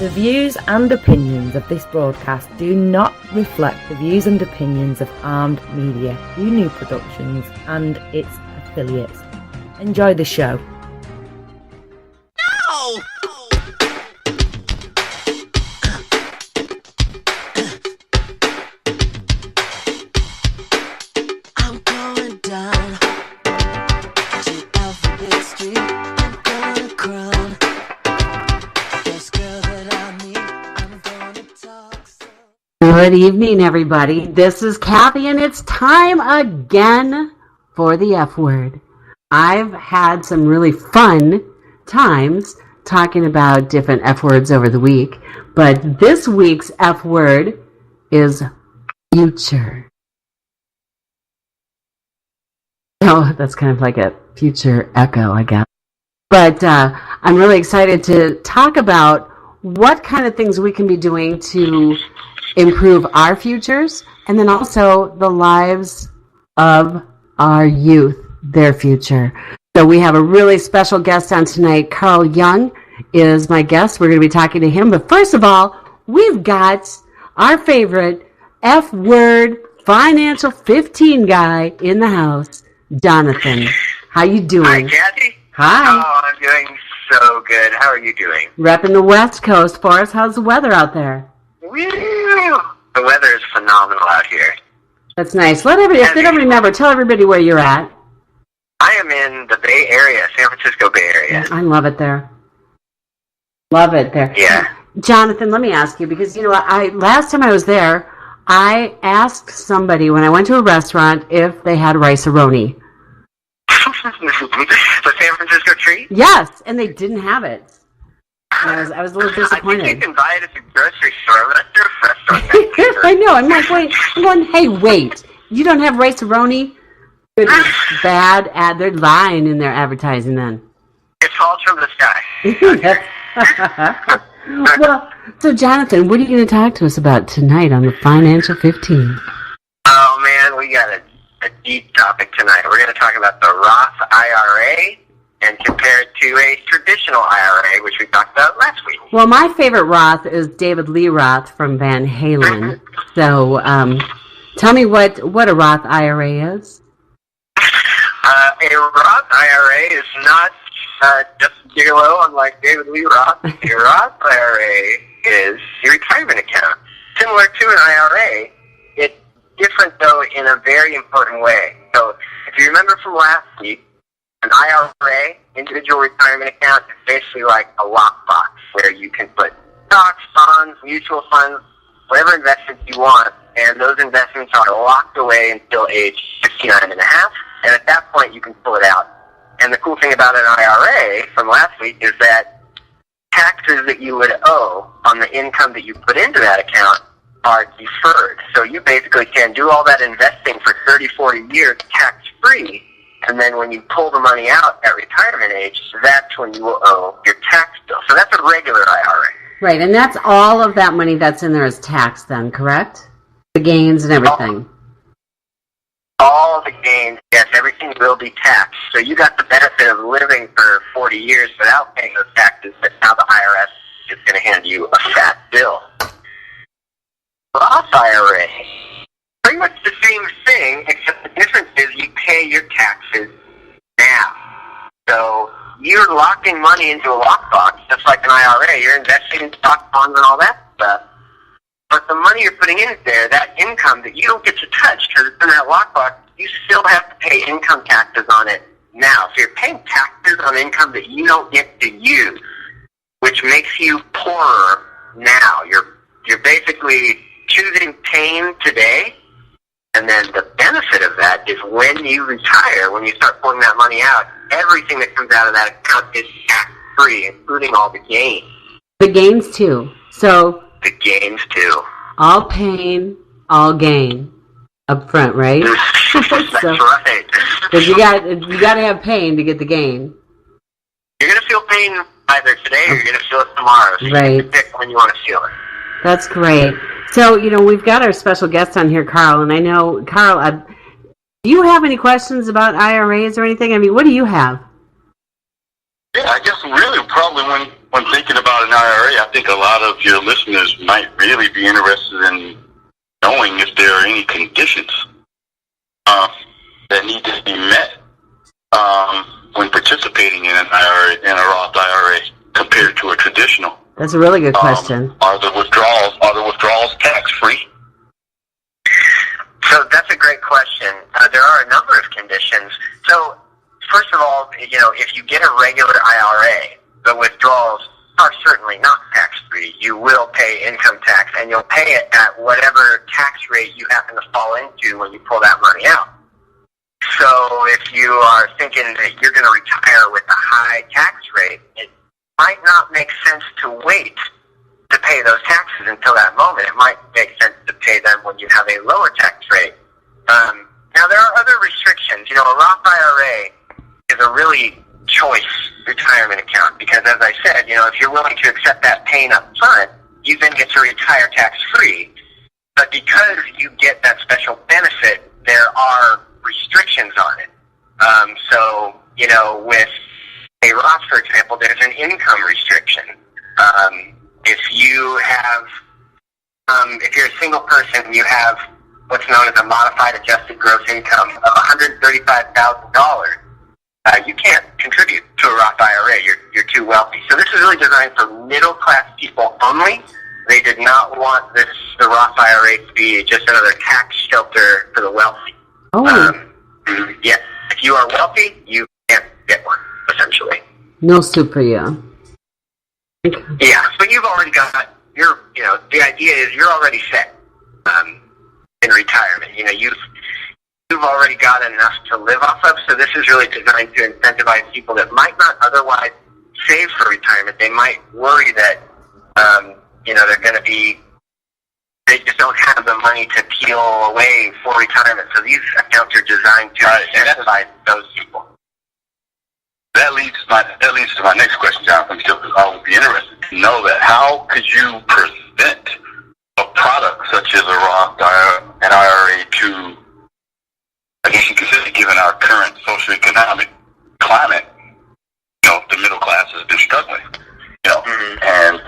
The views and opinions of this broadcast do not reflect the views and opinions of Armed Media, New Productions, and its affiliates. Enjoy the show. No! I'm going down to Alphabet Street. I'm gonna crown this girl that I meet. I'm gonna talk so. Good evening, everybody. This is Cathy, and it's time again for the F word. I've had some really fun times talking about different F words over the week, but this week's F word is future. Oh, that's kind of like a future echo, I guess. But I'm really excited to talk about what kind of things we can be doing to improve our futures, and then also the lives of our youth, their future. So we have a really special guest on tonight. Carl Young is my guest. We're going to be talking to him. But first of all, we've got our favorite F word financial 15 guy in the house, Jonathan. How you doing? Hi, Cathy. Hi. Oh, I'm doing so good. How are you doing? Repping the West Coast for us. How's the weather out there? Woo! The weather is phenomenal out here. That's nice. If they don't remember, tell everybody where you're at. I am in the Bay Area, San Francisco Bay Area. I love it there. Love it there. Yeah. Jonathan, let me ask you, because you know, last time I was there, I asked somebody when I went to a restaurant if they had rice-a-roni. The San Francisco treat? Yes, and they didn't have it. And I was a little disappointed. I think you can buy it at the grocery store, but that's your restaurant. I know. I'm like, wait. I'm going, hey, wait. You don't have rice-a-roni? It's bad ad. They're lying in their advertising then. It falls from the sky. Well, so Jonathan, what are you going to talk to us about tonight on the Financial 15? Oh, man, we got a deep topic tonight. We're going to talk about the Roth IRA and compare it to a traditional IRA, which we talked about last week. Well, my favorite Roth is David Lee Roth from Van Halen. So tell me what a Roth IRA is. A Roth IRA is not just gigolo, unlike David Lee Roth. A Roth IRA is a retirement account. Similar to an IRA, it's different, though, in a very important way. So if you remember from last week, an IRA, individual retirement account, is basically like a lockbox where you can put stocks, bonds, mutual funds, whatever investments you want, and those investments are locked away until age 59 and a half, and at that point you can pull it out. And the cool thing about an IRA from last week is that taxes that you would owe on the income that you put into that account are deferred. So you basically can do all that investing for 30, 40 years tax-free, and then when you pull the money out at retirement age, that's when you will owe your tax bill. So that's a regular IRA. Right, and that's all of that money that's in there is taxed then, correct? The gains and everything. All the gains, yes, everything will be taxed. So you got the benefit of living for 40 years without paying those taxes, but now the IRS is going to hand you a fat bill. Roth IRA, pretty much the same thing, except the difference is you pay your taxes now. So you're locking money into a lockbox, just like an IRA. You're investing in stock bonds and all that stuff. But the money you're putting in there, that income that you don't get to touch because it's in that lockbox, you still have to pay income taxes on it now. So you're paying taxes on income that you don't get to use, which makes you poorer now. You're basically choosing pain today, and then the benefit of that is when you retire, when you start pulling that money out, everything that comes out of that account is tax-free, including all the gains. The gains, too. So the gains, too. All pain, all gain up front, right? That's so, right. Because you got to have pain to get the gain. You're going to feel pain either today or you're going to feel it tomorrow. So right. You can pick when you want to feel it. That's great. So, we've got our special guest on here, Carl, and I know, Carl, do you have any questions about IRAs or anything? I mean, what do you have? Yeah, I guess really probably when thinking about an an IRA, I think a lot of your listeners might really be interested in knowing if there are any conditions that need to be met when participating in an IRA, in a Roth IRA, compared to a traditional. That's a really good question. Are the withdrawals tax-free? So that's a great question. There are a number of conditions. So first of all, if you get a regular IRA, the withdrawals are certainly not tax-free. You will pay income tax, and you'll pay it at whatever tax rate you happen to fall into when you pull that money out. So if you are thinking that you're going to retire with a high tax rate, it might not make sense to wait to pay those taxes until that moment. It might make sense to pay them when you have a lower tax rate. Now, there are other restrictions. A Roth IRA is a really choice retirement account because, as I said, if you're willing to accept that pain up front, you then get to retire tax-free. But because you get that special benefit, there are restrictions on it. So, with a Roth, for example, there's an income restriction. If you're a single person, you have what's known as a modified adjusted gross income of $135,000. You can't contribute to a Roth IRA. You're too wealthy. So this is really designed for middle-class people only. They did not want the Roth IRA to be just another tax shelter for the wealthy. Oh. Yes. If you are wealthy, you can't get one, essentially. No soup for you. Yeah, but you've already got the idea is you're already set in retirement. You've already got enough to live off of, so this is really designed to incentivize people that might not otherwise save for retirement. They might worry that, they're going to be, they just don't have the money to peel away for retirement. So these accounts are designed to incentivize those people. That leads to my next question, Jonathan, because I would be interested to know that. How could you present a product such as a Roth an IRA to, I guess you could say, given our current socioeconomic climate, the middle class has been struggling, and,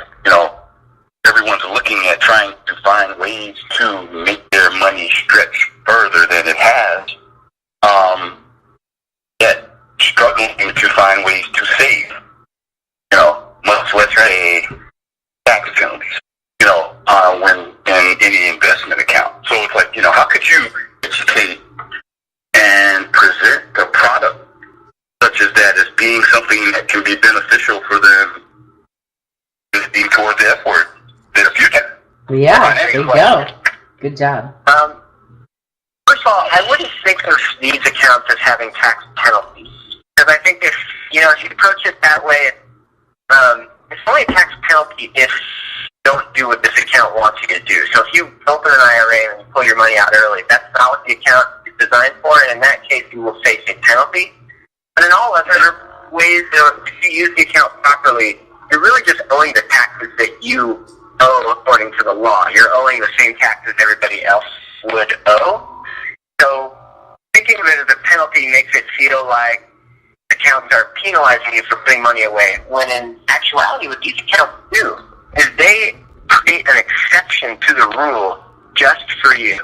everyone's looking at trying to find ways to make their money stretch further than it has, yet struggling to find ways to save, much less pay tax penalties, when in any investment account. So it's like, how could you educate and present a product such as that as being something that can be beneficial for them toward their future? Yeah, there you go. Good job. First of all, I wouldn't think of these accounts as having tax penalties. Because I think if you approach it that way, it's only a tax penalty if you don't do what this account wants you to do. So if you open an IRA and you pull your money out early, that's not what the account is designed for, and in that case you will face a penalty. But in all other ways, if you use the account properly, you're really just owing the taxes that you owe according to the law. You're owing the same taxes everybody else would owe. So thinking of it as a penalty makes it feel like accounts are penalizing you for putting money away, when in actuality what these accounts do is they create an exception to the rule just for you.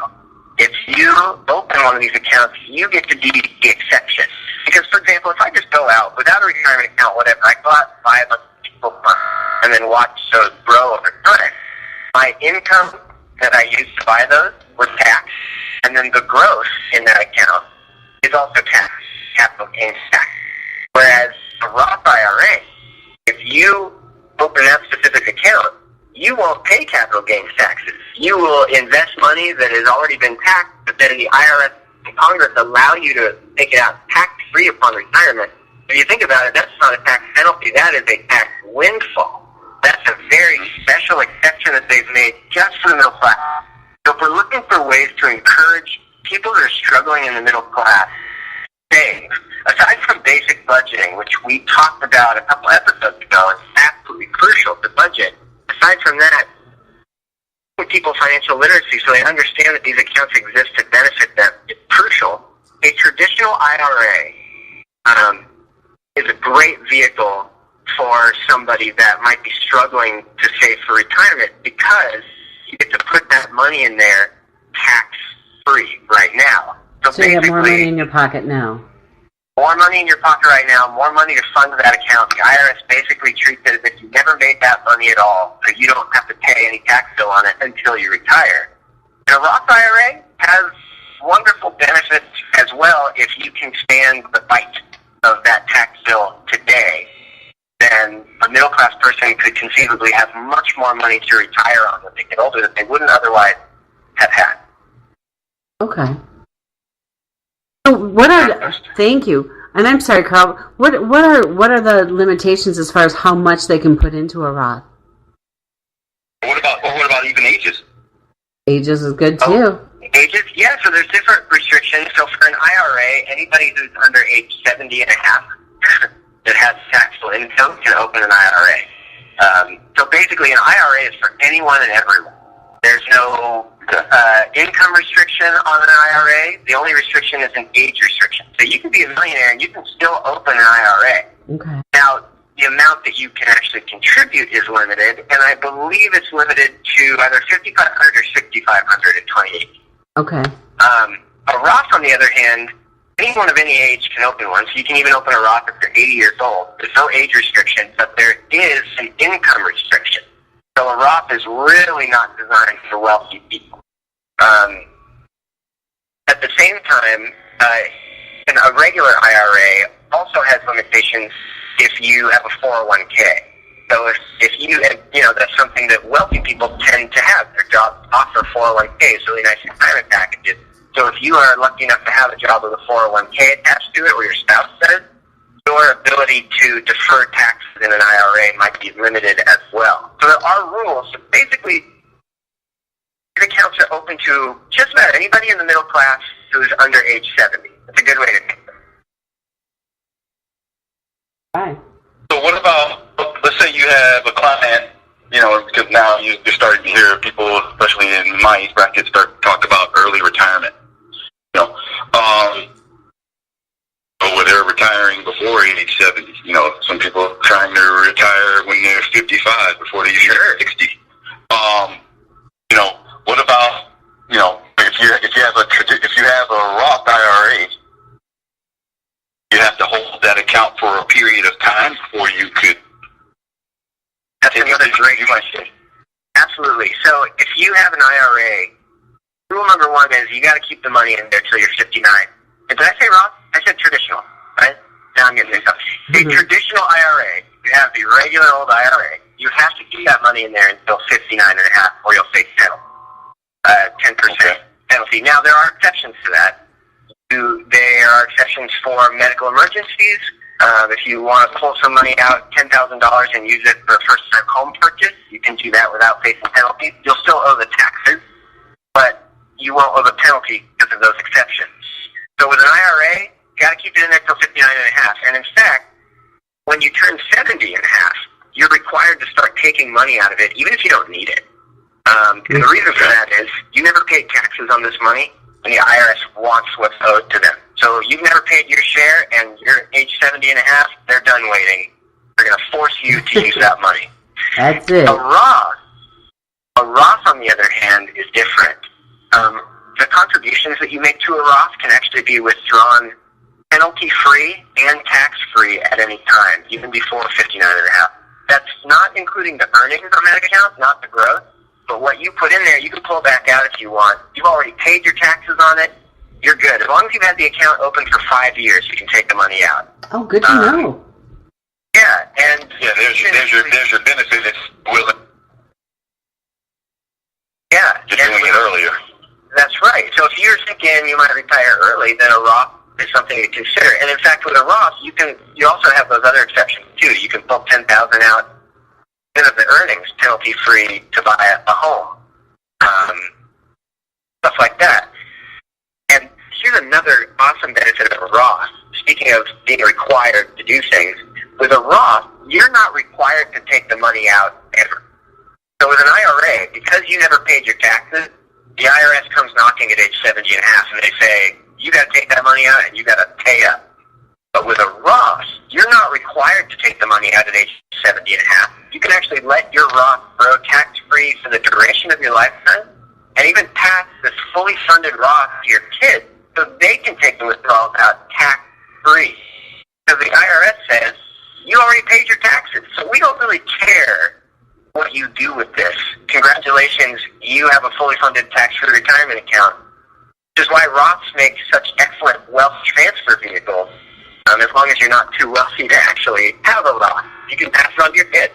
If you open one of these accounts, you get to be the exception. Because, for example, if I just go out without a retirement account, whatever, I go out and buy a bunch of mutual funds and then watch those grow over time, my income that I used to buy those was taxed, and then the growth in that account is also taxed, capital gains tax. Whereas a Roth IRA, if you open that specific account, you won't pay capital gains taxes. You will invest money that has already been taxed, but then the IRS and Congress allow you to take it out tax-free upon retirement. If you think about it, that's not a tax penalty. That is a tax windfall. That's a very special exception that they've made just for the middle class. So if we're looking for ways to encourage people that are struggling in the middle class to save, aside from basic budgeting, which we talked about a couple episodes ago, it's absolutely crucial to budget. Aside from that, with people financial literacy so they understand that these accounts exist to benefit them, it's crucial. A traditional IRA is a great vehicle for somebody that might be struggling to save for retirement, because you get to put that money in there tax-free right now. So you have more money in your pocket now. More money in your pocket right now, more money to fund that account. The IRS basically treats it as if you never made that money at all, so you don't have to pay any tax bill on it until you retire. And a Roth IRA has wonderful benefits as well if you can stand the bite of that tax bill today. Then a middle-class person could conceivably have much more money to retire on when they get older that they wouldn't otherwise have had. Okay. So thank you. And I'm sorry, Carl, what are the limitations as far as how much they can put into a Roth? What about even ages? Ages is good too. Ages? Yeah, so there's different restrictions. So for an IRA, anybody who's under age 70 and a half that has taxable income can open an IRA. So basically, an IRA is for anyone and everyone. There's no income restriction on an IRA. The only restriction is an age restriction. So you can be a millionaire and you can still open an IRA. Okay. Now, the amount that you can actually contribute is limited, and I believe it's limited to either $5,500 or $6,500 in 2018. Okay. A Roth, on the other hand, anyone of any age can open one, so you can even open a Roth if you're 80 years old. There's no age restriction, but there is an income restriction. So a Roth is really not designed for wealthy people. At the same time, a regular IRA also has limitations if you have a 401k. So if you that's something that wealthy people tend to have. Their jobs offer 401ks, really nice retirement packages. So if you are lucky enough to have a job with a 401k attached to it, or your spouse does, your ability to defer taxes in an IRA might be limited as well. So there are rules. So basically, these accounts are open to just about anybody in the middle class who is under age 70. It's a good way to think of it. Right. So what about, let's say you have a client, because now you're starting to hear people, especially in my age bracket, start talk about early retirement. Or they're retiring before age 70. Some people are trying to retire when they're 55 before they turn 60. What about, if you have a Roth IRA, you have to hold that account for a period of time before you could. That's another great question. Absolutely. So if you have an IRA, rule number one is you got to keep the money in there till you're 59. And did I say Roth? I said traditional, right? Now I'm getting mixed up. A traditional IRA, you have the regular old IRA, you have to keep that money in there until 59 and a half, or you'll face penalty. 10% penalty. Now, there are exceptions to that. There are exceptions for medical emergencies. If you want to pull some money out, $10,000, and use it for a first-time home purchase, you can do that without facing penalties. You'll still owe the taxes, but you won't owe the penalty because of those exceptions. So with an IRA, you got to keep it in there till 59 and a half. And in fact, when you turn 70 and a half, you're required to start taking money out of it, even if you don't need it. And the reason for that is you never paid taxes on this money, and the IRS wants what's owed to them. So you've never paid your share, and you're age 70 and a half, they're done waiting. They're going to force you to use that money. That's it. A Roth, on the other hand, is different. The contributions that you make to a Roth can actually be withdrawn penalty-free and tax-free at any time, even before 59 and a half. That's not including the earnings on that account, not the growth. But what you put in there, you can pull back out if you want. You've already paid your taxes on it. You're good. As long as you've had the account open for 5 years, you can take the money out. Oh, good to know. Yeah, and there's your benefit. It's willing. Yeah, Just doing it earlier. That's right. So if you're thinking you might retire early, then a Roth is something to consider. And in fact, with a Roth, you also have those other exceptions too. You can pull $10,000 out of the earnings penalty-free to buy a home, stuff like that. And here's another awesome benefit of a Roth. Speaking of being required to do things, with a Roth, you're not required to take the money out ever. So with an IRA, because you never paid your taxes, the IRS comes knocking at age 70 and a half, and they say, you got to take that money out and you got to pay up. But with a Roth, you're not required to take the money out at age 70 and a half. You can actually let your Roth grow tax-free for the duration of your lifetime, and even pass this fully funded Roth to your kids so they can take the withdrawals out tax-free. So the IRS says, you already paid your taxes, so we don't really care what you do with this. Congratulations, you have a fully funded tax-free retirement account, which is why Roths make such excellent wealth transfer vehicles. As long as you're not too wealthy to actually have a Roth, you can pass it on to your kids.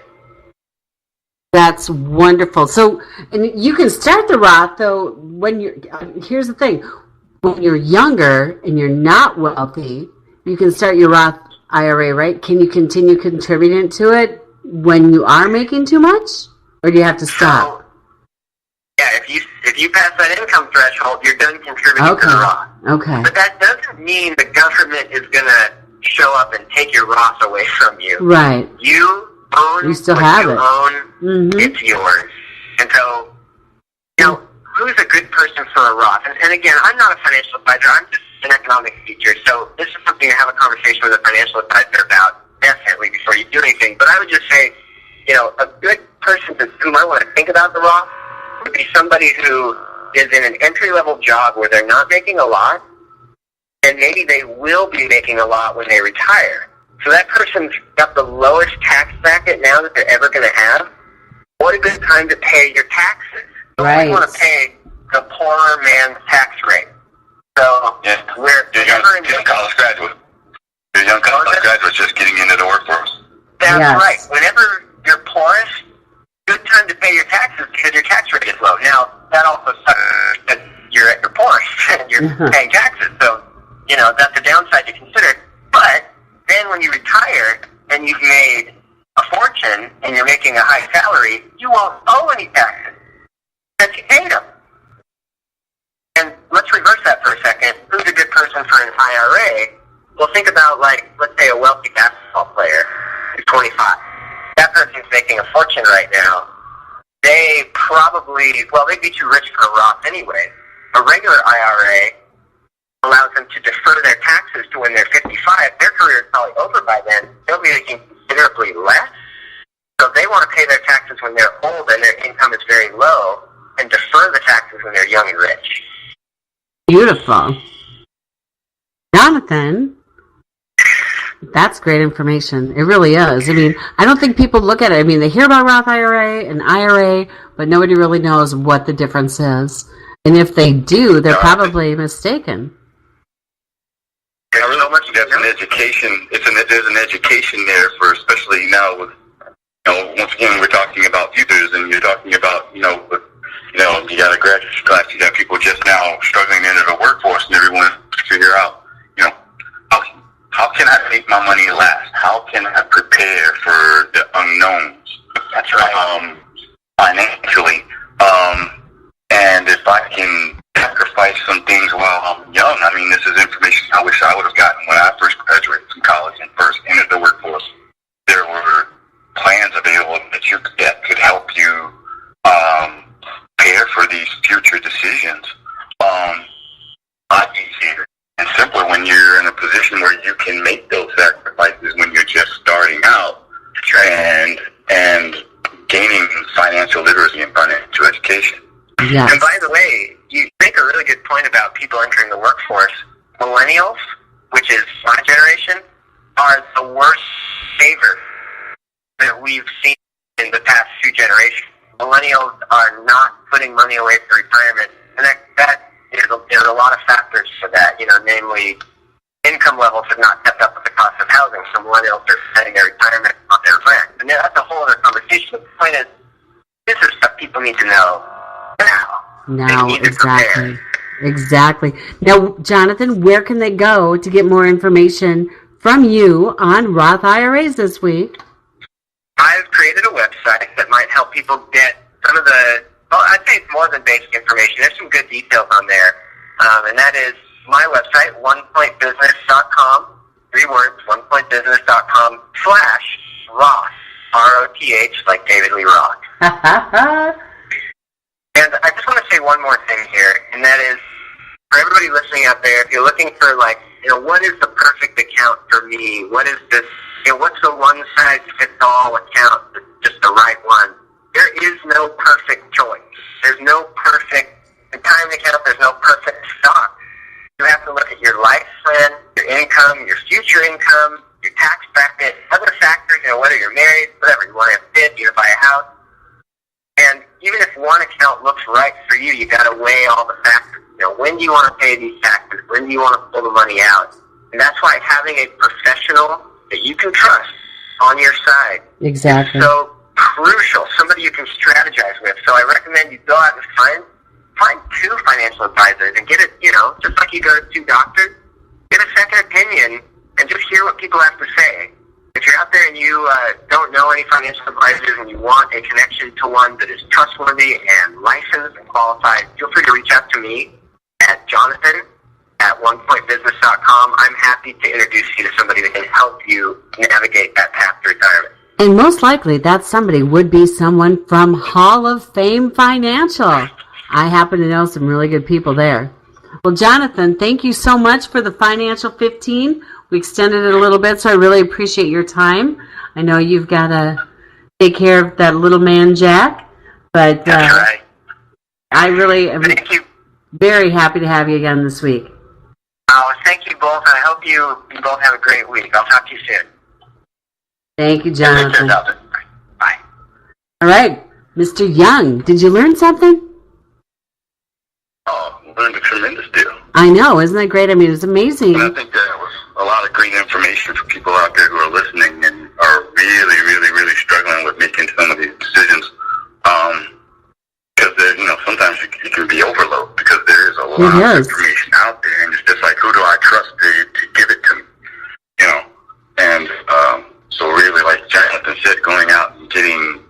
That's wonderful. So, and you can start the Roth, though, when you're, here's the thing, when you're younger and you're not wealthy, you can start your Roth IRA, right? Can you continue contributing to it when you are making too much? Or do you have to stop? So, yeah, if you pass that income threshold, you're done contributing to the Roth. Okay. But that doesn't mean the government is going to show up and take your Roth away from you. Right. You own You still what have you it. own. It's yours. And so, who's a good person for a Roth? And again, I'm not a financial advisor. I'm just an economics teacher. So this is something to have a conversation with a financial advisor about, definitely, before you do anything. But I would just say, a good person who might want to think about the Roth would be somebody who is in an entry-level job where they're not making a lot, and maybe they will be making a lot when they retire. So that person's got the lowest tax bracket now that they're ever going to have. What a good time to pay your taxes. Right. You want to pay the poorer man's tax rate. So we're young college graduate. You're a young college graduate just getting into the workforce. That's Yes. right. Whenever you're poorest, good time to pay your taxes because your tax rate is low. Now, that also sucks because you're at your poorest and you're paying taxes. So, that's a downside to consider. But then when you retire and you've made a fortune and you're making a high salary, you won't owe any taxes because you paid them. And let's reverse that for a second. Who's a good person for an IRA? Well, think about, let's say a wealthy basketball player who's 25. That person's making a fortune right now. They they'd be too rich for a Roth anyway. A regular IRA allows them to defer their taxes to when they're 55. Their career is probably over by then. They'll be making considerably less. So they want to pay their taxes when they're old and their income is very low and defer the taxes when they're young and rich. Beautiful. Jonathan, that's great information. It really is. I mean, I don't think people look at it. I mean, they hear about Roth IRA and IRA, but nobody really knows what the difference is. And if they do, they're probably mistaken. There's so much. That's an education. There's an education there for, especially now with, once again, we're talking about futures, and you're talking about, you got a graduate class, you got people just now struggling into the workforce, and everyone to figure out, how can I make my money last? How can I prepare for the unknowns? That's right. Financially, and if I can sacrifice some things while I'm young, I mean, this is information I wish I would have gotten when I first graduated from college and first entered the workforce. There were plans available that could help you prepare for these future decisions. A lot easier and simpler when you're in a position where you can make those sacrifices when you're just starting out and gaining financial literacy and financial education. Yes. And by the way, you make a really good point about people entering the workforce. Millennials, which is my generation, are the worst savers that we've seen in the past few generations. Millennials are not putting money away for retirement, and there's a lot of factors for that. Namely, income levels have not kept up with the cost of housing, so millennials are spending their retirement on their rent. And that's a whole other conversation. The point is, this is stuff people need to know now. Now, exactly. Now, Jonathan, where can they go to get more information from you on Roth IRAs this week? I've created a website that might help people get some of I'd say it's more than basic information. There's some good details on there. And that is my website, onepointbusiness.com, 3 words, onepointbusiness.com/Roth, R-O-T-H, like David Lee Roth. And I just want to say one more thing here, and that is, for everybody listening out there, if you're looking for, what is the perfect account for me? What is this, what's the one-size-fits-all account that's just the right one? There is no perfect choice. There's no perfect retirement account. There's no perfect stock. You have to look at your life plan, your income, your future income, your tax bracket, other factors, whether you're married, whatever, you want to have kids, you want to buy a house. And even if one account looks right for you, you got to weigh all the factors. When do you want to pay these taxes? When do you want to pull the money out? And that's why having a professional that you can trust on your side is so crucial. Somebody you can strategize with. So I recommend you go out and find two financial advisors and get it, just like you go to two doctors, get a second opinion and just hear what people have to say. If you're out there and you don't know any financial advisors and you want a connection to one that is trustworthy and licensed and qualified, feel free to reach out to me at jonathan@onepointbusiness.com. I'm happy to introduce you to somebody that can help you navigate that path to retirement. And most likely that somebody would be someone from Hall of Fame Financial. I happen to know some really good people there. Well, Jonathan, thank you so much for the Financial 15. We extended it a little bit, so I really appreciate your time. I know you've got to take care of that little man, Jack, but That's right. I really am Thank you. very happy to have you again this week. Thank you both. I hope you both have a great week. I'll talk to you soon. Thank you, Jonathan. Bye. All right, Mr. Young, did you learn something? Oh, learned a tremendous deal. I know, isn't that great? I mean, it's amazing. And I think that was a lot of great information for people out there who are listening and are really, really, really struggling with making some of these decisions. Because sometimes you can be overloaded because there is a lot of information out there, and it's just like, who do I trust to give it to me? And so really, like Jonathan said, going out and getting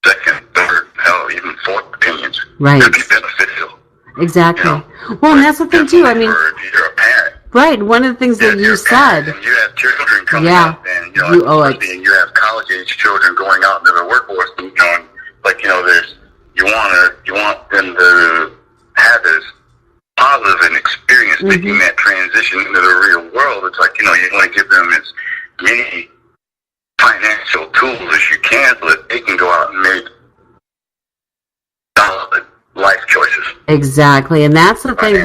second, third, hell, even fourth opinions could be beneficial. Exactly. Well, and that's the thing too. I mean, you're a parent. Right. One of the things that you said. And you have children coming out, and you have college-age children going out into the workforce, and there's you want them to have this positive an experience making that transition into the real world. It's like you want to give them as many financial tools as you can so that they can go out and make solid life choices. Exactly, and that's the thing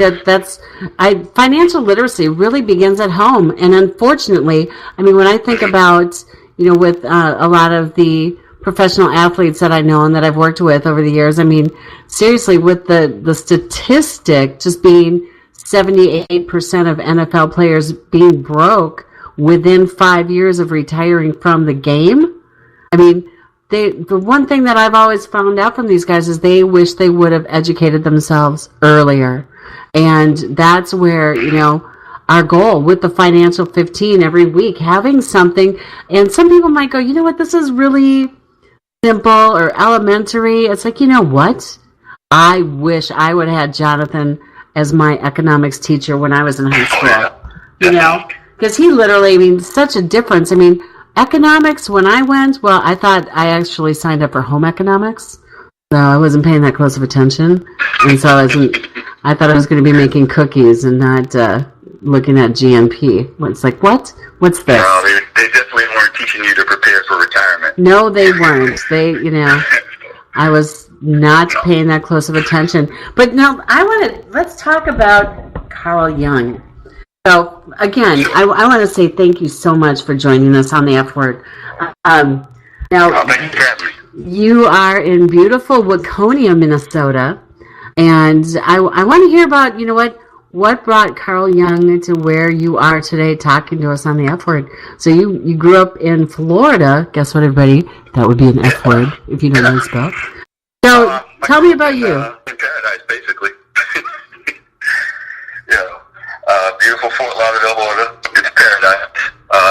financial literacy really begins at home. And unfortunately, I mean, when I think about with a lot of the professional athletes that I know and that I've worked with over the years, I mean, seriously, with the statistic just being 78% of NFL players being broke within 5 years of retiring from the game, I mean, the one thing that I've always found out from these guys is they wish they would have educated themselves earlier. And that's where, our goal with the Financial 15 every week, having something, and some people might go, this is really simple or elementary. It's like, what? I wish I would have had Jonathan as my economics teacher when I was in high school, because he literally, I mean, such a difference. I mean, economics, when I went, well, I thought I actually signed up for home economics, so I wasn't paying that close of attention, and so I thought I was going to be making cookies and not looking at GNP. It's like, what? What's this? No, they definitely weren't teaching you to prepare for retirement. No, they weren't. I was not paying that close of attention. But no, let's talk about Carl Jung. So, again, I want to say thank you so much for joining us on the F Word. Now, thank you for having me. You are in beautiful Waconia, Minnesota, and I want to hear about, what brought Carl Jung to where you are today talking to us on the F Word. So you grew up in Florida. Guess what, everybody? That would be an F word if you know how to spell. So tell me about you. In paradise, basically. Beautiful Fort Lauderdale, Florida. It's paradise.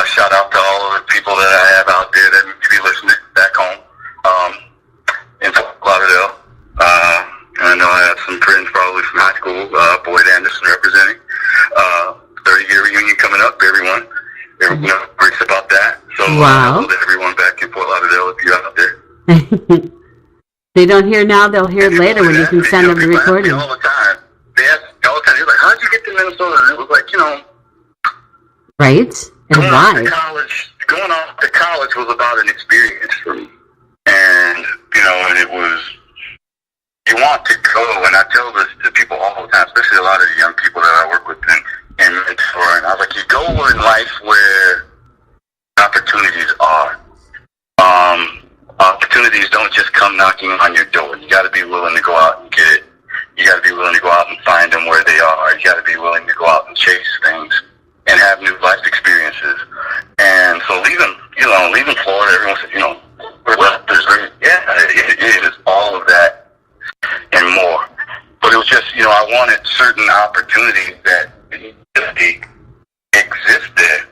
Shout out to all of the people that I have out there that need to be listening back home in Fort Lauderdale. And I know I have some friends probably from high school, Boyd Anderson representing. 30-year reunion coming up, everyone. Everyone breaks about that. So wow. Everyone back in Fort Lauderdale, if you're out there. They don't hear now, they'll hear later when you can send them the recording. All the time. They ask all the time, they're like, how'd you get to Minnesota? And it was like, Right? And why? Going off to college was about an experience for me. And, and it was, you want to go, and I tell this to people all the time, especially a lot of the young people that I work with and mentor, and I was like, you go in life where opportunities are. Opportunities don't just come knocking on your door. You got to be willing to go out and get it. You got to be willing to go out and find them where they are. You got to be willing to go out and chase things and have new life experiences. And so leaving Florida, everyone said, well, there's great. Yeah, it is all of that and more. But it was just, I wanted certain opportunities that exist there.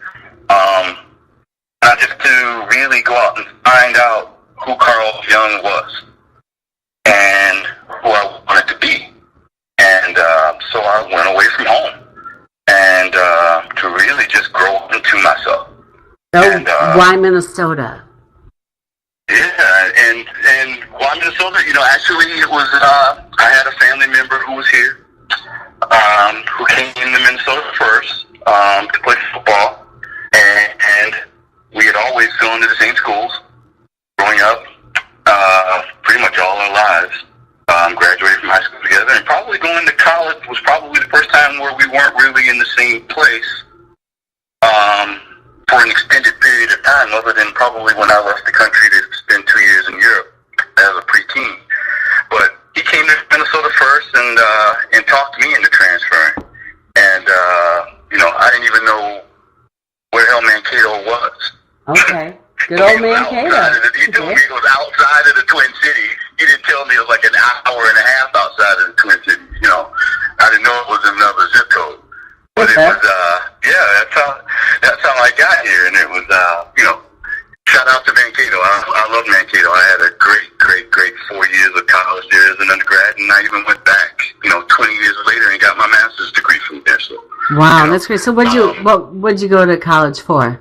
Not just to really go out and find out who Carl Young was and who I wanted to be. And so I went away from home and to really just grow into myself. So and, why Minnesota? Yeah, and why Minnesota? Actually it was, I had a family member who was here, who came to Minnesota first to play football, and we had always gone to the same schools growing up, pretty much all our lives. Graduated from high school together, and probably going to college was probably the first time where we weren't really in the same place for an extended period of time, other than probably when I left the country to spend 2 years in Europe as a preteen. But he came to Minnesota first and talked me into transferring. And, I didn't even know where the hell Mankato was. Okay. Good old Mankato. He told me it was outside of the Twin Cities. He didn't tell me it was like an hour and a half outside of the Twin Cities. I didn't know it was another zip code. But it was, that's how I got here. And it was, shout out to Mankato. I love Mankato. I had a great 4 years of college there as an undergrad, and I even went back, 20 years later and got my master's degree from there. So, wow, that's great. So what'd you go to college for?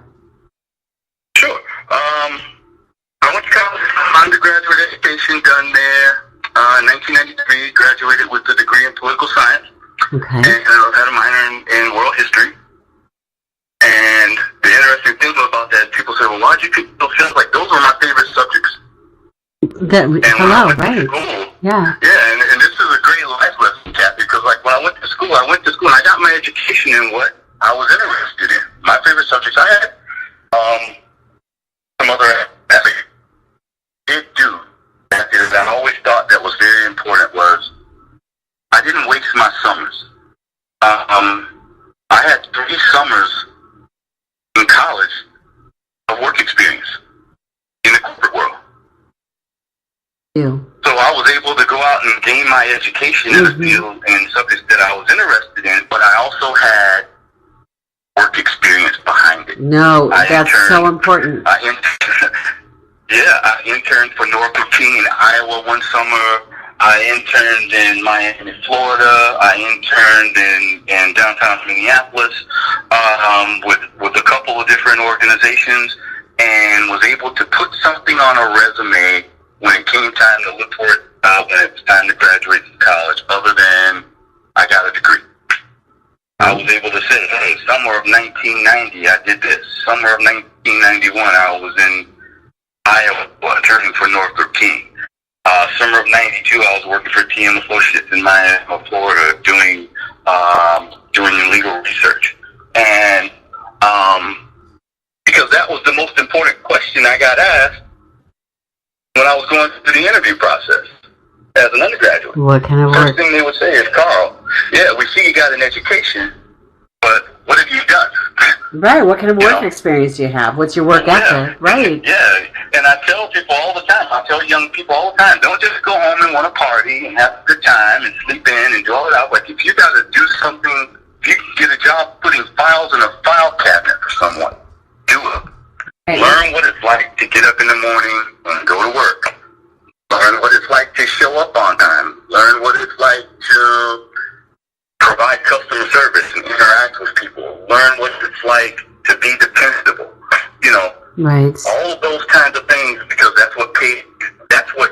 Sure. I went to college, undergraduate education done there. 1993, graduated with a degree in political science. Okay. And had a minor in world history. And the interesting thing about that, people say, well, why'd you pick those things? Like, those were my favorite subjects. Right. School, yeah. Yeah, and this is a great life lesson, Cathy, because, like, when I went to school and I got my education in what I was interested in. My favorite subjects I had, some other aspects did do. That is, I always thought that was very important was I didn't waste my summers. I had 3 summers in college of work experience in the corporate world. You. So I was able to go out and gain my education in the field and subjects that I was interested in, but I also had work experience behind it. No, that's so important. I interned for Norfolk King in Iowa one summer. I interned in Miami, Florida. I interned in downtown Minneapolis with a couple of different organizations, and was able to put something on a resume when it came time to look for it when it was time to graduate from college, other than I got a degree. I was able to say, hey, summer of 1990, I did this. Summer of 1991, I was in Iowa interning for Norfolk King. Summer of 92, I was working for TM Associates in Miami, Florida, doing legal research. And because that was the most important question I got asked when I was going through the interview process as an undergraduate. What kind of work? First thing they would say is, Carl, yeah, we see you got an education, but what have you done? Right, what kind of work experience do you have? What's your work ethic? Right. Yeah, and I tell people all the time, I tell young people all the time, don't just go home and want to party and have a good time and sleep in and do all that. Like, if you got to do something, if you can get a job putting files in a file cabinet for someone, do it. Right. Learn what it's like to get up in the morning and go to work. Learn what it's like to show up on time. Learn what it's like to provide customer service and interact with people. Learn what it's like to be dependable. Right. All of those kinds of things, because that's what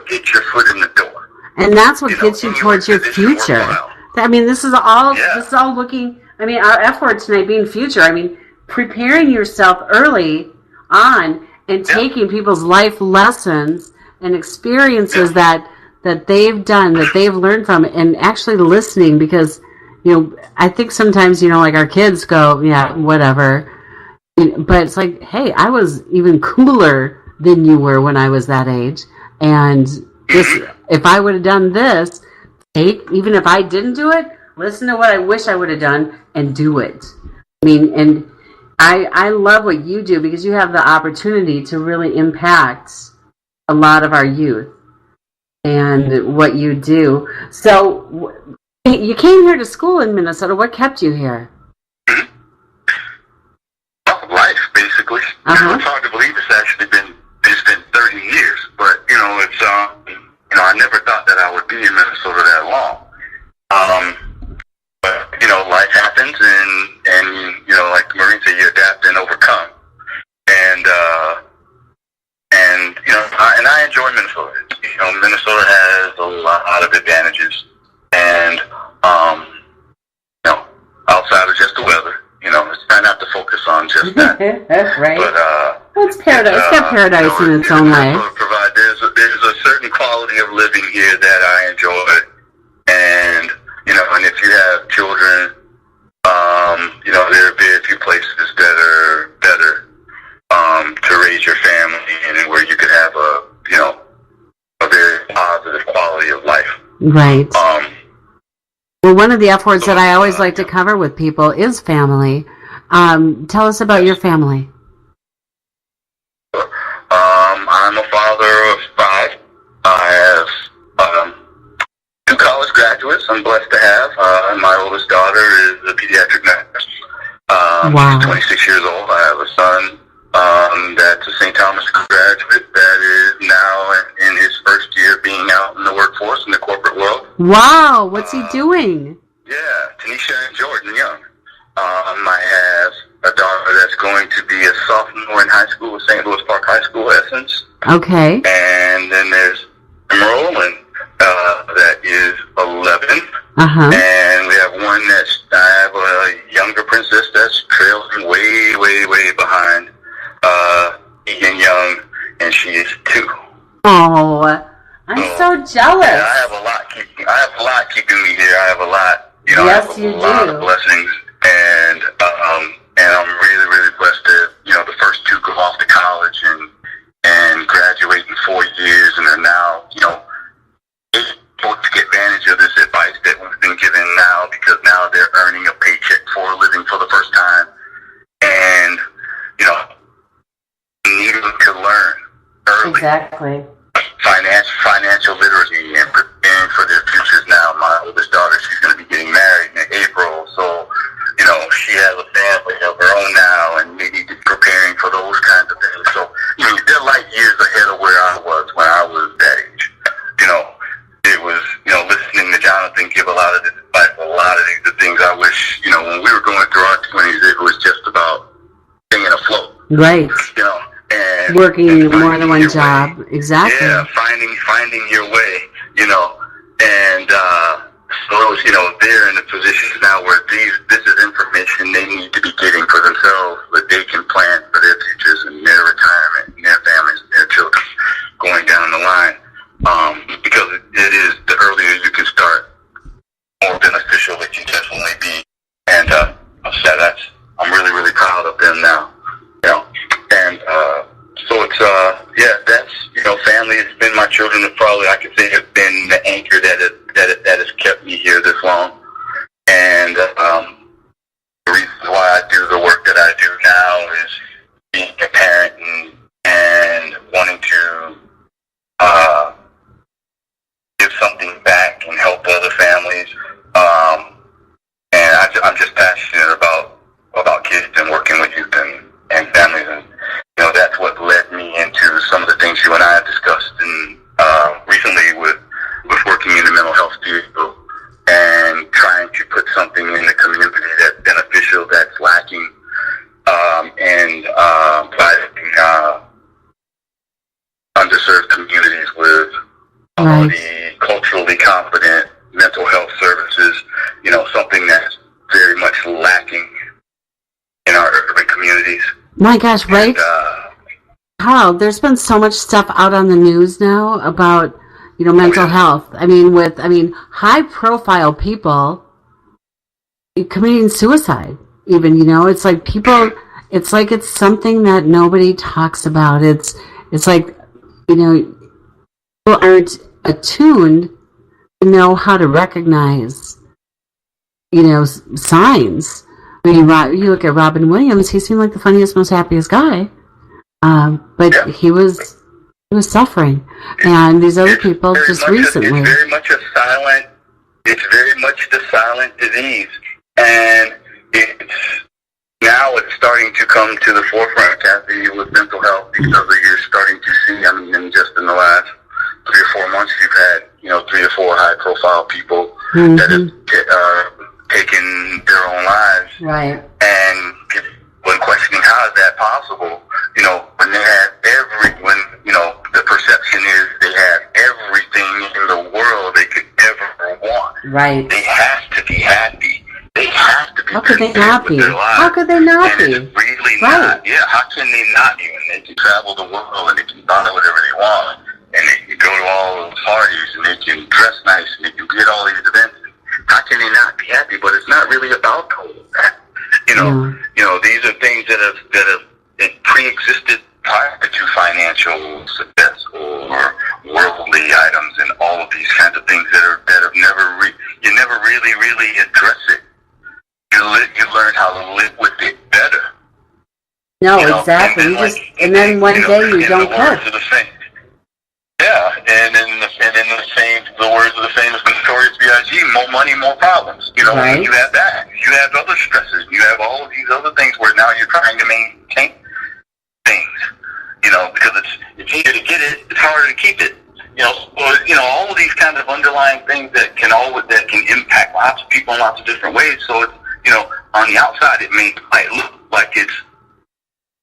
gets your foot in the door. And that's what gets you towards your future. I mean, this is all looking, I mean, our F word tonight being future. I mean, preparing yourself early on and taking people's life lessons and experiences that they've done, that they've learned from, and actually listening, because, I think sometimes, like our kids go, yeah, whatever. But it's like, hey, I was even cooler than you were when I was that age. And if I would have done this, even if I didn't do it, listen to what I wish I would have done and do it. And I love what you do, because you have the opportunity to really impact a lot of our youth and what you do. So you came here to school in Minnesota. What kept you here? Life, basically. It's hard to believe it's been 30 years, but it's I never thought that I would be in Minnesota that long. But life happens, and like the Marines say, you adapt and overcome. And I enjoy Minnesota. Minnesota has a lot of advantages, and outside of just the weather, it's try not to focus on just that. Right. But it's paradise. It's got paradise in its own way. There's a certain quality of living here that I enjoy, and and if you have children, there are very few places that are better to raise your family and where you can have a very positive quality of life. Right. Well, one of the F words that I always like to cover with people is family. Tell us about your family. I'm a father of 5. I have 2 college graduates I'm blessed to have. My oldest daughter is a pediatric nurse. Wow. She's 26 years old. I have a son that's a St. Thomas graduate that is now in his first year being out in the workforce in the corporate world. Wow, what's he doing? Yeah, Tanisha and Jordan Young. I have a daughter that's going to be a sophomore in high school at St. Louis Park High School, Essence. Okay. And then there's Emerald, that is 11. And we have one I have a younger princess that's trailing way, way, way behind Ian Young, and she is 2. Oh, I'm so jealous. Yeah, I have a lot keeping me here. I have a lot, yes, I have a lot of blessings, and I'm really, really blessed that, the first 2 go off to college and graduate in 4 years, and are now, able to take advantage of this advice that we've been given now, because now they're earning a paycheck for a living for the first time, and, needing to learn early. Exactly. Financial literacy and preparing for their futures now. My oldest daughter, she's going to be getting married in April, so, she has a family of her own now, and maybe preparing for those kinds of things. So, they're like years ahead of where I was when I was that age. It was, listening to Jonathan give a lot of this advice, a lot of the things I wish, when we were going through our 20s, it was just about staying afloat. Right. And working more than one job. Way. Exactly. Yeah, finding your way, and so they're in a position now where this is information they need to be getting for themselves, that they can plan for their futures and their retirement and their families and their children going down the line. Because it is, the earlier you can start, more beneficial it can definitely be. And I'm really, really proud of them now. And so it's that's family has been my children, and probably I could say has been the anchor that has kept me here this long. And the reason why I do the work that I do now is being a parent and wanting to give something back and help other families. And I'm just passionate about kids and working with youth and families, and that's what led me into some of the things you and I have discussed recently with working in the mental health field and trying to put something in the community that's beneficial, that's lacking, and providing underserved communities with the culturally competent mental health services, something that's very much lacking in our urban communities. My gosh, right? And, Carl, there's been so much stuff out on the news now about, mental health. I mean, high-profile people committing suicide, even, it's like people, it's something that nobody talks about. It's like, people aren't attuned to know how to recognize, signs. I mean, you look at Robin Williams, he seemed like the funniest, most happiest guy. But he was suffering. And these other people just recently. It's very much the silent disease. And it's starting to come to the forefront, Cathy, with mental health, because you're starting to see, in just in the last 3 or 4 months, you've had, 3 or 4 high-profile people that have taken their own lives. Right. And when questioning how is that possible, when they have the perception is they have everything in the world they could ever want. Right. They have to be happy. They have to be. How could they not be? How could they not be? And it's really right. not. Yeah, how can they not be? And they can travel the world and they can buy whatever they want. And they can go to all those parties and they can dress nice and they can be at all these events. How can they not be happy? But it's not really about that. These are things that have pre-existed prior to financial success or worldly items and all of these kinds of things that have you never really address it. You learn how to live with it better. No, exactly. And then one day you don't care. Yeah, and in the words of the famous Notorious B.I.G., more money, more problems. Right. You have that. You have other stresses. You have all of these other things where now you're trying to maintain things. Because it's easier to get it, it's harder to keep it. All of these kinds of underlying things that can impact lots of people in lots of different ways. So it's, on the outside it might look like it's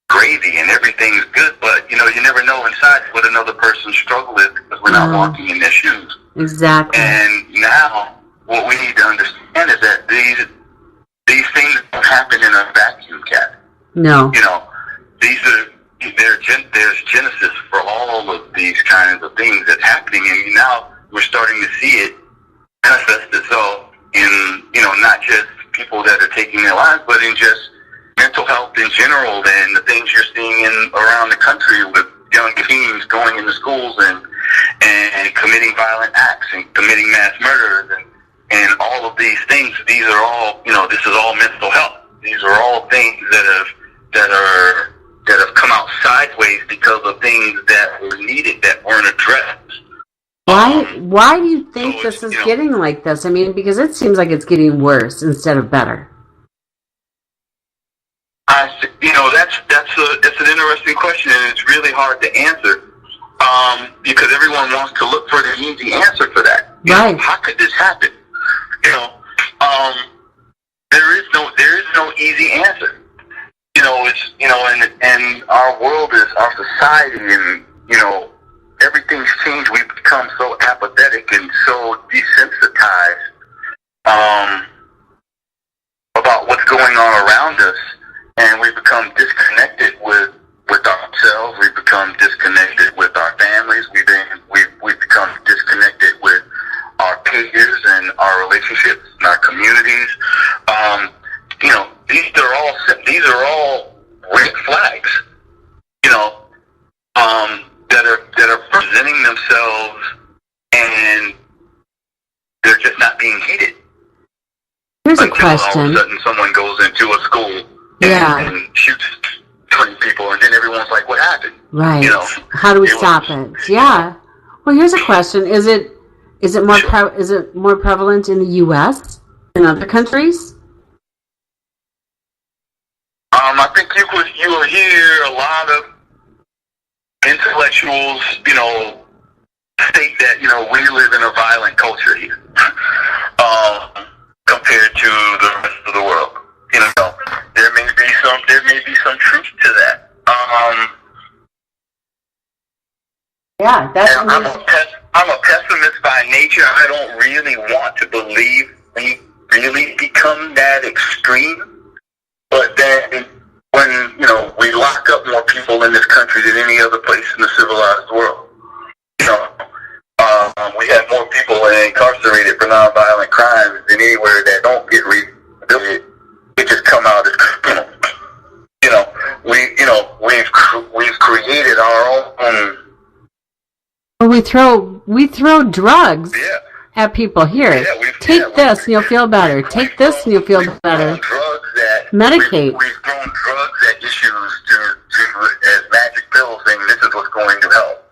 gravy and everything's good, but you never know inside what another person's struggle is because we're not walking in their shoes. Exactly. And now what we need to understand is that these things don't happen in a vacuum, Cat. No. There's genesis for all of these kinds of things that's happening, and now we're starting to see it manifest itself in not just people that are taking their lives, but in just mental health in general, and the things you're seeing around the country with young teens going into schools and committing violent acts and committing mass murders and all of these things. These are all, this is all mental health. These are all things that have come out sideways because of things that were needed that weren't addressed. Why do you think this is getting like this? I mean, because it seems like it's getting worse instead of better. That's an interesting question, and it's really hard to answer because everyone wants to look for the easy answer for that. Right? How could this happen? There is no easy answer. And our world is our society, and everything's changed. We've become so apathetic and so desensitized about what's going on around us. And we've become disconnected with ourselves. We've become disconnected with our families. We've become disconnected with our peers and our relationships and our communities. These are all red flags. That are presenting themselves, and they're just not being heeded. Here's a question. All of a sudden, someone goes into a school. And shoots 20 people, and then everyone's like, what happened? Right. How do we stop it? Yeah. Well, here's a question. Is it more prevalent in the U.S. than other countries? I think you will hear a lot of intellectuals, state that, we live in a violent culture here, compared to the rest of the world. There may be some truth to that. I'm a pessimist by nature. I don't really want to believe we really become that extreme. But then when we lock up more people in this country than any other place in the civilized world. We have more people incarcerated for nonviolent crimes than anywhere that don't get rehabilitated. They just come out as criminals. We've created our own. Well, we throw drugs Yeah. at people here. Yeah, Take this and you'll feel better. Take this and you'll feel better. Drugs that Medicate. We've thrown drugs at issues to as magic pills, saying this is what's going to help.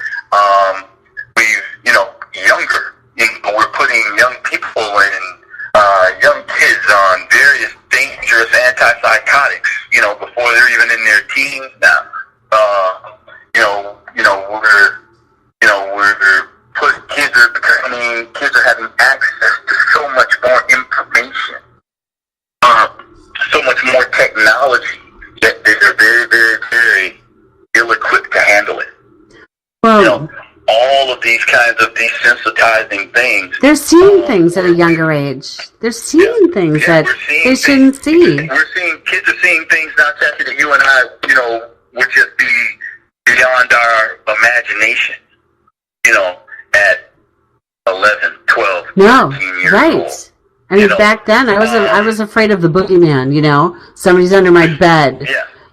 Younger. We're putting young people and young kids on various dangerous antipsychotics. Before they're even in their teens now. We're putting kids are having access to so much more information, so much more technology that they're very, very, very ill-equipped to handle it. Well, All of these kinds of desensitizing things. they're seeing things at a younger age. They're seeing things that they shouldn't see. Kids are seeing things now, Cathy, that you and I, would just be beyond our imagination, at 11, 12, No, 13 years right. old. I mean, back then I was afraid of the boogeyman. Somebody's under my bed.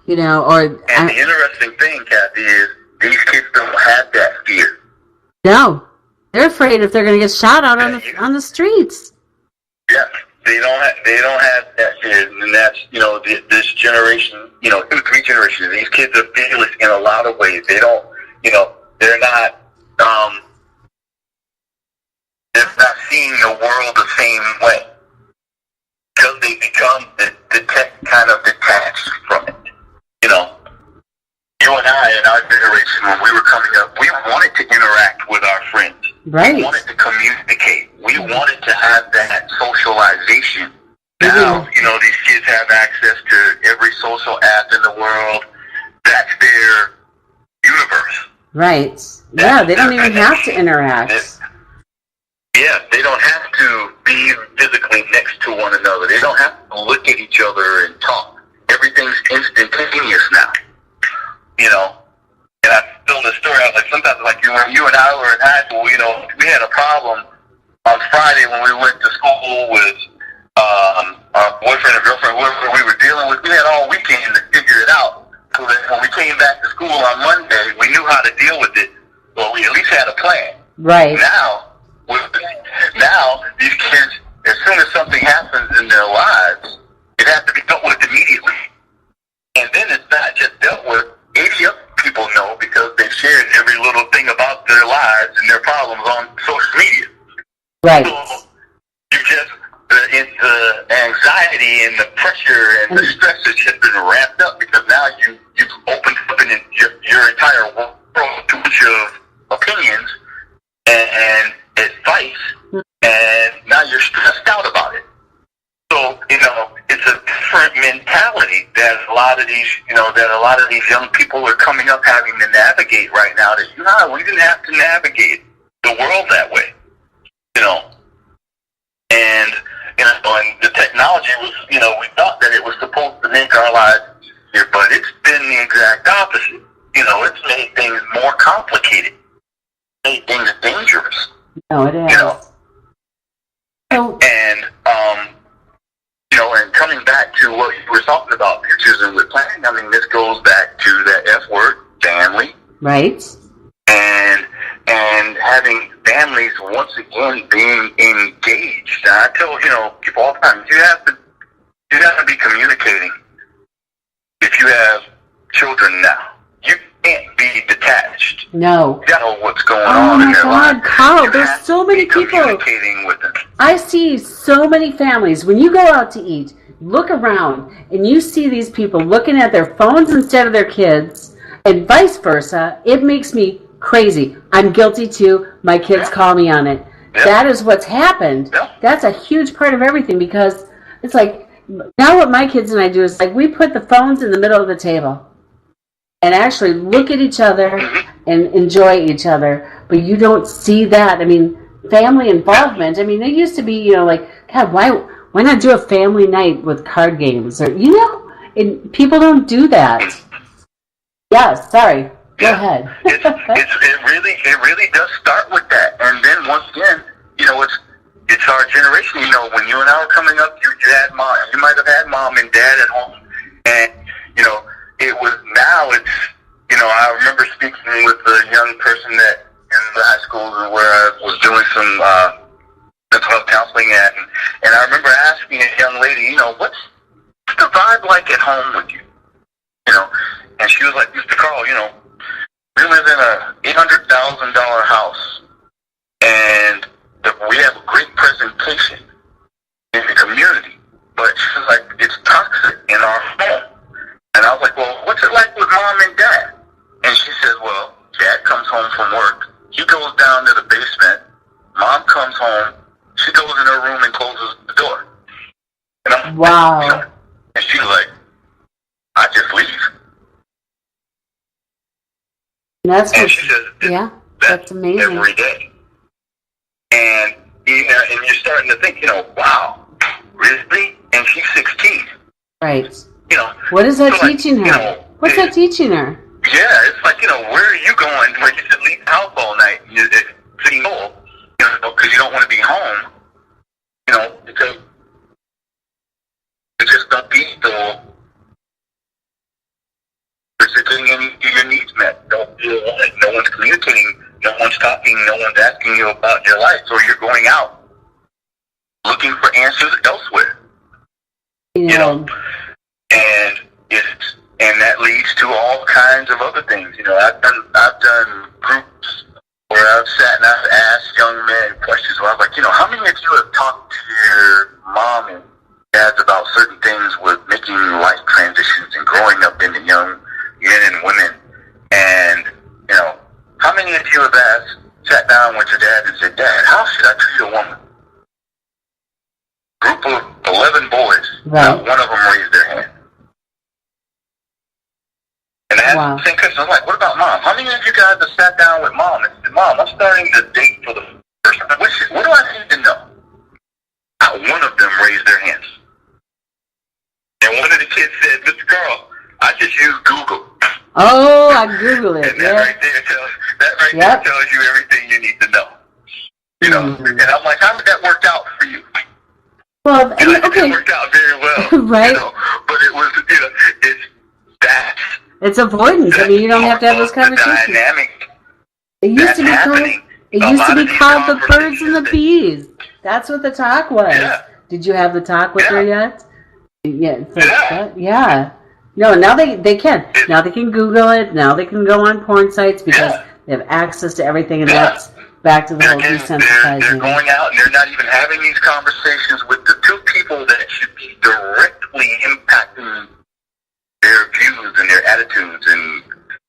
Yeah. Or And the interesting thing, Cathy, is these kids don't have that fear. no, they're afraid if they're going to get shot out on the streets. Yeah, they don't have that fear, and that's this generation, 2-3 generations. These kids are fearless in a lot of ways. They don't, they're not seeing the world the same way because they become kind of detached from it. You and I, in our generation, when we were coming up, we wanted to interact with our friends. Right. We wanted to communicate. We wanted to have that socialization. Now, these kids have access to every social app in the world. That's their universe. Right. Yeah, they don't even have to interact. Yeah, they don't have to be physically next to one another. They don't have to look at each other and talk. Everything's instantaneous now. And I told this story. I was like, sometimes when you and I were in high school, we had a problem on Friday when we went to school with our boyfriend or girlfriend, whoever we were dealing with. We had all weekend to figure it out. So that when we came back to school on Monday, we knew how to deal with it. Well, we at least had a plan. Right. Now, these kids, as soon as something happens in their lives, it has to be dealt with immediately. And then it's not just dealt with. 80 other people know because they've shared every little thing about their lives and their problems on social media. Right. So the anxiety and the pressure and the stress has just been ramped up because now you've opened up your entire world to a bunch of opinions and advice, and now you're stressed out about it. So, it's a different mentality that a lot of these young people are coming up having to navigate right now that, we didn't have to navigate the world that way, And, and the technology was, we thought that it was supposed to make our lives easier, but it's been the exact opposite. It's made things more complicated, made things dangerous. No, it is. So, And, and coming back to what you were talking about, futures and with planning, this goes back to that F word, family. right. And having families once again being engaged. And I tell people all the time, you have to be communicating. If you have children now, you can't be detached. No. You gotta know what's going on in their lives. Oh my God, Carl, You there's have so to many be people. communicating with them. I see so many families, when you go out to eat, look around, and you see these people looking at their phones instead of their kids, and vice versa. It makes me crazy. I'm guilty too. My kids call me on it. Yeah. That is what's happened. Yeah. That's a huge part of everything, because it's like, now what my kids and I do is we put the phones in the middle of the table and actually look at each other and enjoy each other. But you don't see that. Family involvement. It used to be, God, why not do a family night with card games? Or, and people don't do that. Yes, sorry. Go ahead. It really does start with that, and then once again, it's our generation. When you and I were coming up, you had mom. You might have had mom and dad at home, and it was now. It's I remember speaking with a young person that in the high school where I was doing some mental health counseling at, and I remember asking a young lady, what's the vibe like at home with you? And she was like, Mr. Carl, we live in a $800,000 house, and we have a great presentation in the community, but she was like, it's toxic in our home. And I was like, well, what's it like with mom and dad? And she said, well, dad comes home from work, he goes down to the basement, mom comes home, she goes in her room and closes the door. And I'm Wow. And she was like, I just leave. That's And what, she says, yeah, that's amazing. every day. And and you're starting to think, wow, really? And she's 16. Right. You know, What is that so like, teaching her? you know, What's that teaching her? Yeah, it's like, where are you going where you should leave the house all night? It's sitting home, because you don't want to be home, because you just don't be so. Is it getting any of your needs met? Don't feel wanted. No one's communicating. No one's talking. No one's asking you about your life. So you're going out looking for answers elsewhere. Yeah. And that leads to all kinds of other things. I've done groups where I've sat and I've asked young men questions where I was like, how many of you have talked to your mom and dads about certain things with making life transitions and growing up into young men and women? And, how many of you have sat down with your dad and said, Dad, how should I treat a woman? Group of 11 boys, Right. not one of them raised their hand. And I Wow. asked the same question. I was like, what about mom? How many of you guys have sat down with mom and said, Mom, I'm starting to date for the first time. What do I need to know? Not one of them raised their hands. And one of the kids said, Mr. Carl, I just use Google. Oh, I Google it. And that Yeah. right there tells you everything you need to know. And I'm like, how did that work out for you? Well, It okay. worked out very well. Right. But it was, it's that. It's avoidance. I mean, you don't have to have those The conversations. dynamic It used to be called. happening. It A used lot to of be these called the birds and the conversations bees. That's what the talk was. Yeah. Did you have the talk with Yeah. her yet? Yeah. Yeah. Yeah. No, now they can. Now they can Google it. Now they can go on porn sites because Yeah. they have access to everything, and Yeah. that's back to the whole They're desensitizing. going out and they're not even having these conversations with the two people that should be directly impacting their views and their attitudes and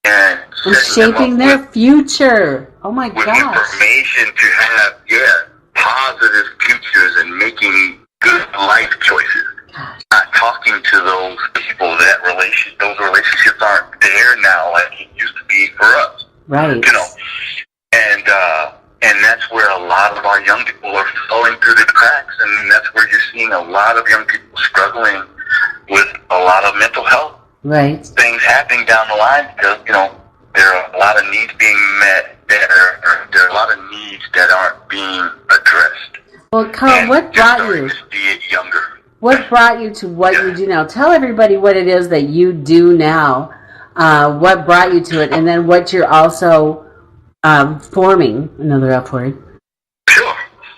And setting them shaping up their with future. Oh my with gosh. information to have, positive futures and making good life choices. Gosh. Not talking to those people, those relationships aren't there now like it used to be for us. Right. And that's where a lot of our young people are falling through the cracks, and that's where you're seeing a lot of young people struggling with a lot of mental health Right. things happening down the line because, there are a lot of needs being met. There are a lot of needs that aren't being addressed. Well, Carl, And what you're brought starting you? to see it younger. What brought you to what you do now? Tell everybody what it is that you do now. What brought you to it, and then what you're also forming. Another F word. Sure.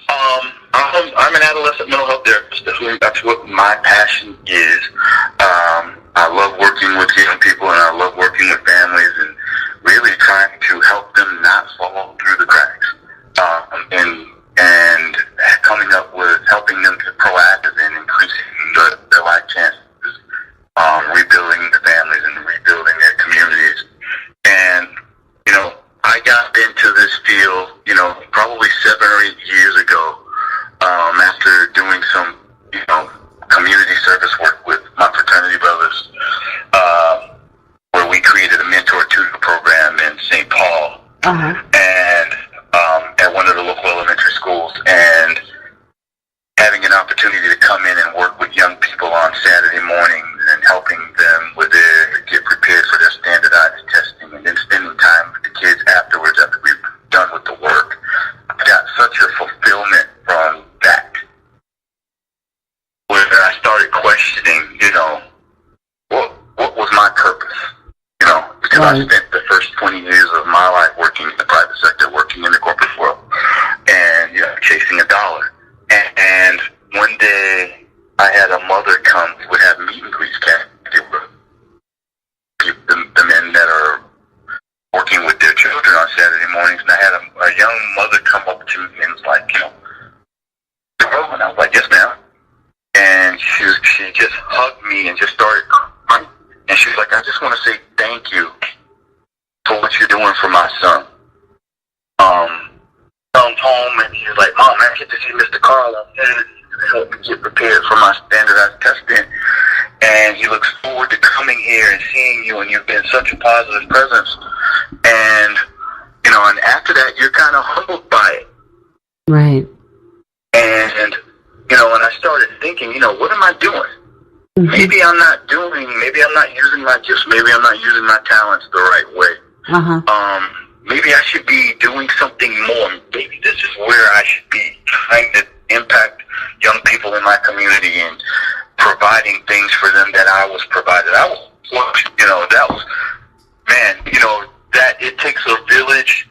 I'm an adolescent mental health therapist. That's what my passion is. I love working with young people, and I love working with families, and really trying to help them not fall through the cracks. And coming up with helping them to proactive in increasing their life chances, rebuilding their families and rebuilding their communities. And I got into this field, probably 7 or 8 years ago, after doing some, community service work with my fraternity brothers, where we created a mentor tutor program in St. Paul. Uh huh. And because I spent the first 20 years of my life working in the private sector, working in the corporate world, and chasing a dollar. And one day, I had a mother come who would have meet and greets, Cathy, with the men that are working with their children on Saturday mornings, and I had a young mother come up to me and was like, and I was like, yes, ma'am. And she just hugged me and just started crying. And she was like, I just want to say thank you for what you're doing for my son. Comes home and he's like, Mom, I get to see Mr. Carl. Help me get prepared for my standardized testing. And he looks forward to coming here and seeing you, and you've been such a positive presence. And, and after that, you're kind of humbled by it. Right. And, and I started thinking, what am I doing? Mm-hmm. Maybe I'm not using my gifts. Maybe I'm not using my talents the right way. Uh-huh. Maybe I should be doing something more. Maybe this is where I should be trying to impact young people in my community and providing things for them that I was provided. That it takes a village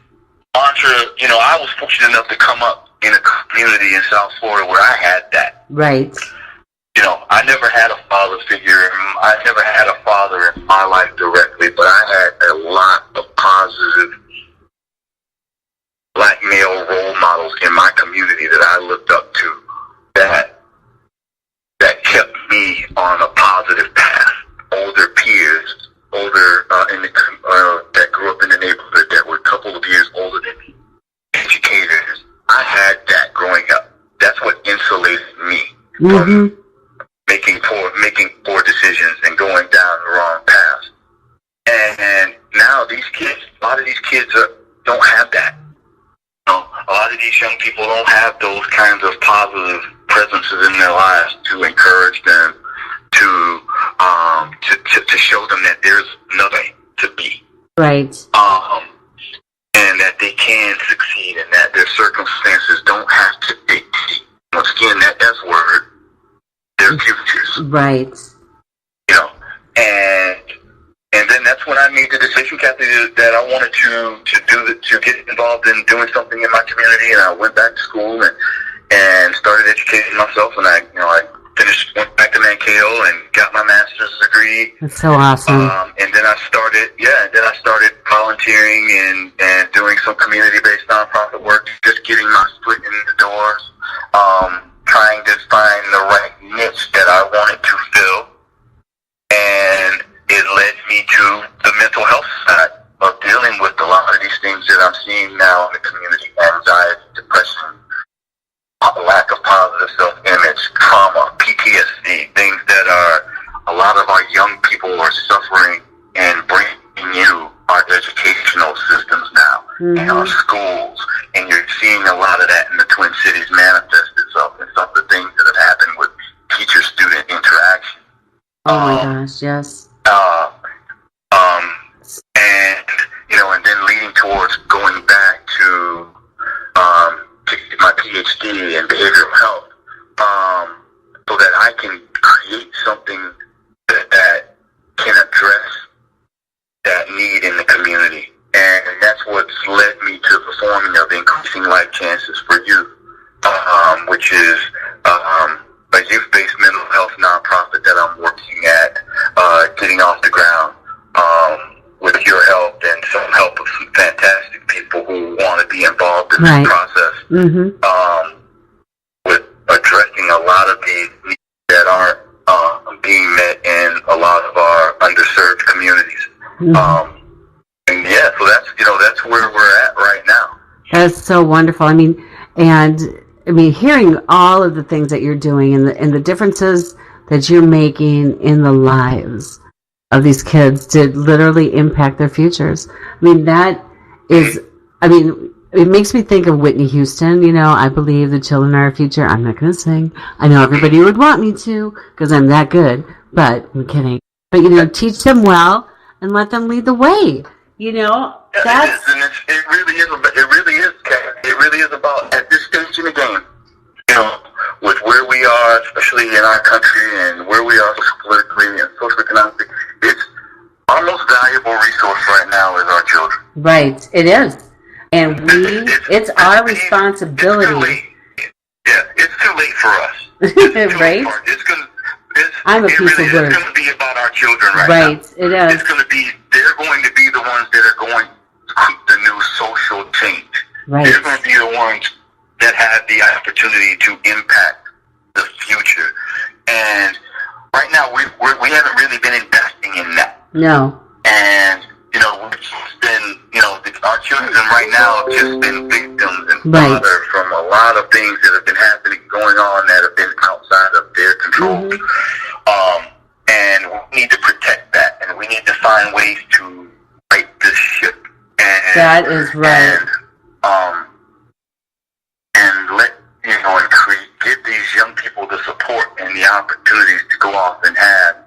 mantra. I was fortunate enough to come up in a community in South Florida where I had that. Right. I never had a father figure. I never had a father in my life directly, but I had a lot of positive black male role models in my community that I looked up to that kept me on a positive path. Older peers, that grew up in the neighborhood that were a couple of years older than me. Educators. I had that growing up. That's what insulated me from making poor decisions and going down the wrong path. And now a lot of these kids don't have that. A lot of these young people don't have those kinds of positive presences in their lives to encourage them, to show them that there's nothing to be. Right. And that they can succeed, and that their circumstances don't have to dictate. Once again, that S word, their futures. Right. And then that's when I made the decision, Cathy, that I wanted to get involved in doing something in my community, and I went back to school and started educating myself, and I went back to Mankato and got my master's degree. That's so awesome. And then I started volunteering and doing some community-based nonprofit work, just getting my foot in the doors, trying to find the right niche that I wanted to fill. And it led me to the mental health side of dealing with a lot of these things that I'm seeing now in the community: anxiety, depression, lack of positive self-image, trauma, PTSD, things that a lot of our young people are suffering and bringing into our educational systems now, in our schools. And you're seeing a lot of that in the Twin Cities manifest itself in some of the things that have happened with teacher-student interaction. Oh my gosh, yes. And then leading towards going back to get my PhD in behavioral health, so that I can create something that can address that need in the community. And that's what's led me to the forming of Increasing Life Chances for Youth, which is a youth-based mental health nonprofit that I'm working at getting off the ground with your help and some help of some fantastic people who want to be involved in this process, with addressing a lot of these needs that aren't being met in a lot of our underserved communities. And yeah, so that's where we're at right now. That's so wonderful. Hearing all of the things that you're doing and the differences that you're making in the lives of these kids to literally impact their futures. It makes me think of Whitney Houston. I believe the children are our future. I'm not going to sing. I know everybody would want me to because I'm that good, but I'm kidding. But, teach them well and let them lead the way. It really is about at this stage in the game, with where we are, especially in our country and where we are politically and socioeconomically, it's our most valuable valuable resource right now is our children. Right, it is. And it's our responsibility. It's too late for us. Right? I'm a piece of work. It's going to be about our children now. Right, it is. They're going to be the ones that are going to create the new social change. Right. They're going to be the ones that have the opportunity to impact the future. And right now, we haven't really been investing in that. No. And, we've just been, our children right now have just been victims and bothered from a lot of things that have been happening, going on that have been outside of their control. Mm-hmm. And we need to protect that, and we need to find ways to right this ship. And, that is right. And let, give these young people the support and the opportunities to go off and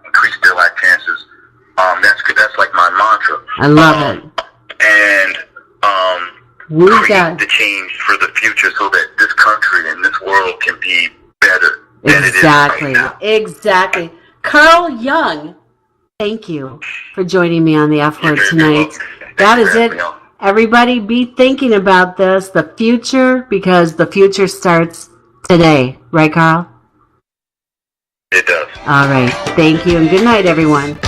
increase their life chances. That's like my mantra. I love it. And create the change for the future so that this country and this world can be better than it is right now. Exactly. Carl Young, thank you for joining me on the F Word tonight. That is it. Everybody be thinking about this, the future, because the future starts today. Right, Carl? It does. All right. Thank you, and good night, everyone.